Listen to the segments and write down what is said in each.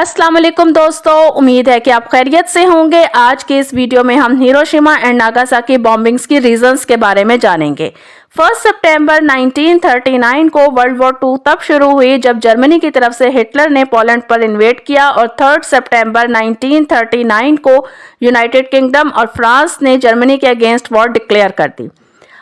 अस्सलाम वालेकुम दोस्तों, उम्मीद है कि आप खैरियत से होंगे। आज के इस वीडियो में हम हिरोशिमा एंड नागासाकी बॉम्बिंग्स की रीजंस के बारे में जानेंगे। 1 सितंबर 1939 को वर्ल्ड वॉर 2 तब शुरू हुई जब जर्मनी की तरफ से हिटलर ने पोलैंड पर इन्वेड किया और 3 सितंबर 1939 को यूनाइटेड किंगडम और फ्रांस ने जर्मनी के अगेंस्ट वॉर डिक्लेयर कर दी।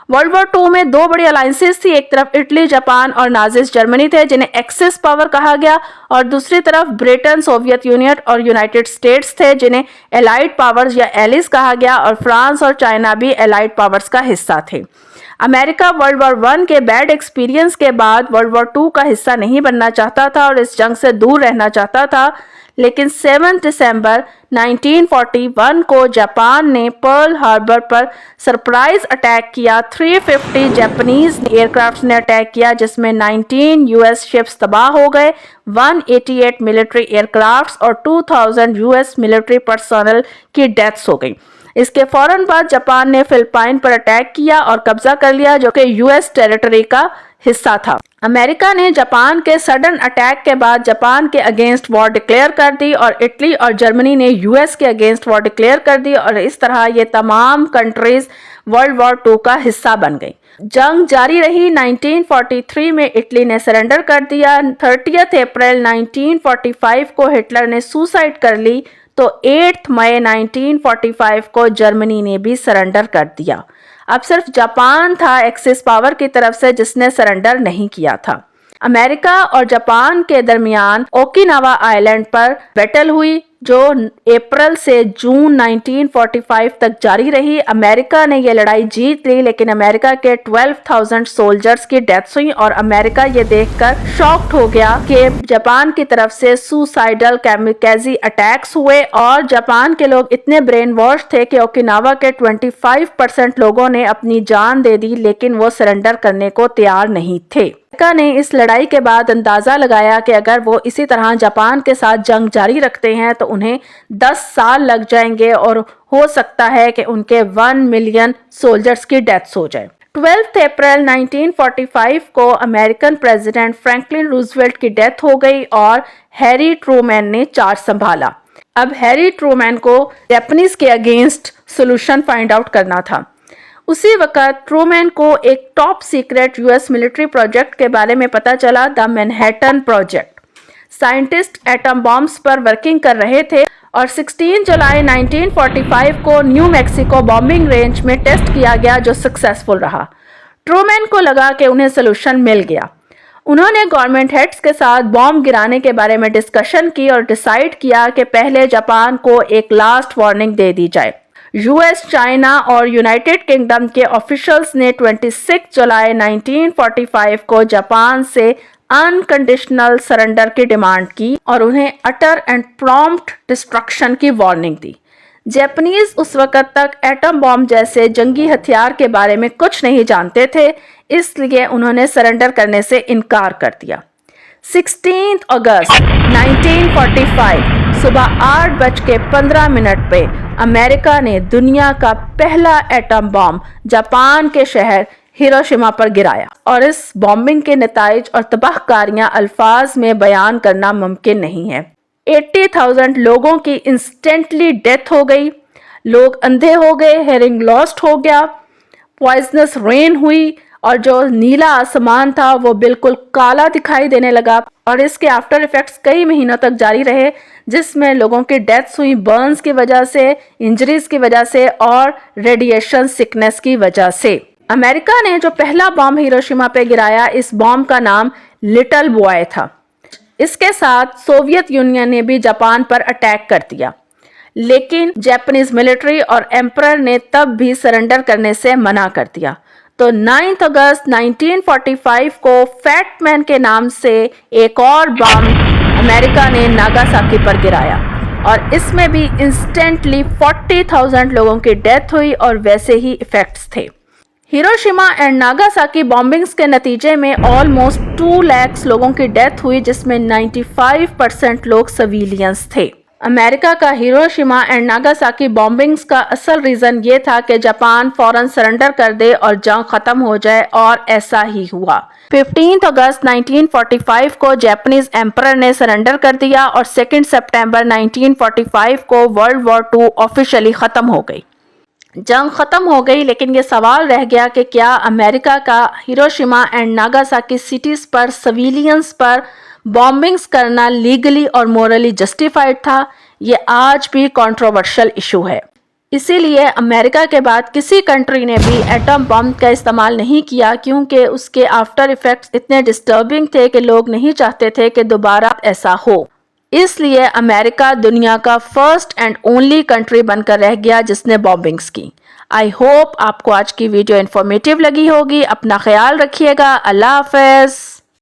वर्ल्ड वॉर 2 में दो बड़ी अलायंसेस थी। एक तरफ इटली, जापान और नाजिस जर्मनी थे जिन्हें एक्सिस पावर कहा गया, और दूसरी तरफ ब्रिटेन, सोवियत यूनियन और यूनाइटेड स्टेट्स थे जिन्हें एलाइड पावर्स या एलिस कहा गया, और फ्रांस और चाइना भी एलाइड पावर्स का हिस्सा थे। अमेरिका वर्ल्ड वॉर 1 के बैड एक्सपीरियंस के बाद वर्ल्ड वॉर 2 का हिस्सा नहीं बनना चाहता था और इस जंग से दूर रहना चाहता था, लेकिन 7 दिसंबर 1941 को जापान ने पर्ल हार्बर पर सरप्राइज अटैक किया। 350 जापानीज एयरक्राफ्ट ने अटैक किया जिसमें 19 यूएस शिप्स तबाह हो गए, 188 मिलिट्री एयरक्राफ्ट्स और 2000 यूएस मिलिट्री पर्सनल की डेथ्स हो गई। इसके फौरन बाद जापान ने फिलिपाइन पर अटैक किया और कब्जा कर लिया जो कि यूएस टेरिटरी का हिस्सा था। अमेरिका ने जापान के सडन अटैक के बाद जापान के अगेंस्ट वॉर डिक्लेयर कर दी और इटली और जर्मनी ने यूएस के अगेंस्ट वॉर डिक्लेयर कर दी, और इस तरह ये तमाम कंट्रीज वर्ल्ड वॉर 2 का हिस्सा बन गई। जंग जारी रही। 1943 में इटली ने सरेंडर कर दिया। 30 अप्रैल 1945 को हिटलर ने सुसाइड कर ली, तो 8 मई 1945 को जर्मनी ने भी सरेंडर कर दिया। अब सिर्फ जापान था एक्सिस पावर की तरफ से जिसने सरेंडर नहीं किया था। अमेरिका और जापान के दरमियान ओकिनावा आइलैंड पर बैटल हुई जो अप्रैल से जून 1945 तक जारी रही। अमेरिका ने यह लड़ाई जीत ली, लेकिन अमेरिका के 12,000 सोल्जर्स की डेथ्स हुई और अमेरिका ये देखकर शॉक्ड हो गया कि जापान की तरफ से सुसाइडल कैमिकाज़ी अटैक्स हुए, और जापान के लोग इतने ब्रेन वॉश थे कि ओकिनावा के 25% लोगों ने अपनी जान दे दी, लेकिन वो सरेंडर करने को तैयार नहीं थे। अमेरिका ने इस लड़ाई के बाद अंदाजा लगाया कि अगर वो इसी तरह जापान के साथ जंग जारी रखते हैं तो उन्हें 10 साल लग जाएंगे और हो सकता है कि उनके 1 मिलियन सोल्जर्स की डेथ्स हो जाए। 12 अप्रैल 1945 को अमेरिकन प्रेसिडेंट फ्रैंकलिन रूजवेल्ट की डेथ हो गई और हैरी ट्रूमैन ने चार्ज संभाला। अब हैरी ट्रूमैन को जापानीज के अगेंस्ट सोल्यूशन फाइंड आउट करना था। उसी वक्त ट्रूमैन को एक top secret US military project के बारे में पता चला, the Manhattan project. Scientist atom bombs पर वर्किंग कर रहे थे और 16 जुलाई 1945 को न्यू मैक्सिको बॉम्बिंग रेंज में टेस्ट किया गया जो सक्सेसफुल रहा। ट्रूमैन को लगा कि उन्हें सोल्यूशन मिल गया। उन्होंने गवर्नमेंट हेड्स के साथ बॉम्ब गिराने के बारे में डिस्कशन की और डिसाइड किया कि पहले जापान को एक लास्ट वार्निंग दे दी जाए। यूएस, चाइना और यूनाइटेड किंगडम के ऑफिशियल्स ने 26 जुलाई 1945 को जापान से अनकंडीशनल सरेंडर की डिमांड की और उन्हें अटर एंड प्रॉम्प्ट डिस्ट्रक्शन की वार्निंग दी। जापानीज उस वक्त तक एटम बॉम्ब जैसे जंगी हथियार के बारे में कुछ नहीं जानते थे, इसलिए उन्होंने सरेंडर करने से इनकार कर दिया। 16 अगस्त 1945 सुबह 8:15 पे अमेरिका ने दुनिया का पहला एटम बॉम्ब जापान के शहर हिरोशिमा पर गिराया, और इस बॉम्बिंग के नताइज और तबाहकारियां अल्फाज में बयान करना मुमकिन नहीं है। 80,000 लोगों की इंस्टेंटली डेथ हो गई, लोग अंधे हो गए, हेयरिंग लॉस्ट हो गया, पॉइजनस रेन हुई और जो नीला आसमान था वो बिल्कुल काला दिखाई देने लगा, और इसके आफ्टर इफेक्ट्स कई महीनों तक जारी रहे जिसमें लोगों की डेथ्स हुई बर्न्स की वजह से, इंजरीज की वजह से और रेडिएशन सिकनेस की वजह से। अमेरिका ने जो पहला बॉम्ब हिरोशिमा पे गिराया, इस बॉम्ब का नाम लिटिल बॉय था। इसके साथ सोवियत यूनियन ने भी जापान पर अटैक कर दिया, लेकिन जापानीज मिलिट्री और एम्परर ने तब भी सरेंडर करने से मना कर दिया। तो 9 अगस्त 1945 को फैटमैन के नाम से एक और बम अमेरिका ने नागासाकी पर गिराया, और इसमें भी इंस्टेंटली 40,000 लोगों की डेथ हुई और वैसे ही इफेक्ट्स थे। हिरोशिमा एंड नागासाकी बॉम्बिंग्स के नतीजे में ऑलमोस्ट 2 लाख लोगों की डेथ हुई जिसमें 95% लोग सिविलियंस थे। अमेरिका का हिरोशिमा एंड नागासाकी बॉम्बिंग्स का असल रीज़न ये था कि जापान फौरन सरेंडर कर दे और जंग ख़त्म हो जाए, और ऐसा ही हुआ। 15 अगस्त 1945 को जापानीज एम्परर ने सरेंडर कर दिया और 2 सितंबर 1945 को वर्ल्ड वॉर II ऑफिशियली ख़त्म हो गई। जंग ख़त्म हो गई, लेकिन ये सवाल रह गया कि क्या अमेरिका का हिरोशिमा एंड नागासाकी सिटीज़ पर सिविलियंस पर बॉम्बिंग्स करना लीगली और मोरली जस्टिफाइड था? ये आज भी कंट्रोवर्शियल इशू है। इसीलिए अमेरिका के बाद किसी कंट्री ने भी एटम बम का इस्तेमाल नहीं किया, क्योंकि उसके आफ्टर इफ़ेक्ट्स इतने डिस्टर्बिंग थे कि लोग नहीं चाहते थे कि दोबारा ऐसा हो। इसलिए अमेरिका दुनिया का फर्स्ट एंड ओनली कंट्री बनकर रह गया जिसने बॉम्बिंग्स की। आई होप आपको आज की वीडियो इन्फॉर्मेटिव लगी होगी। अपना ख्याल रखिएगा। अल्लाह हाफ़िज़।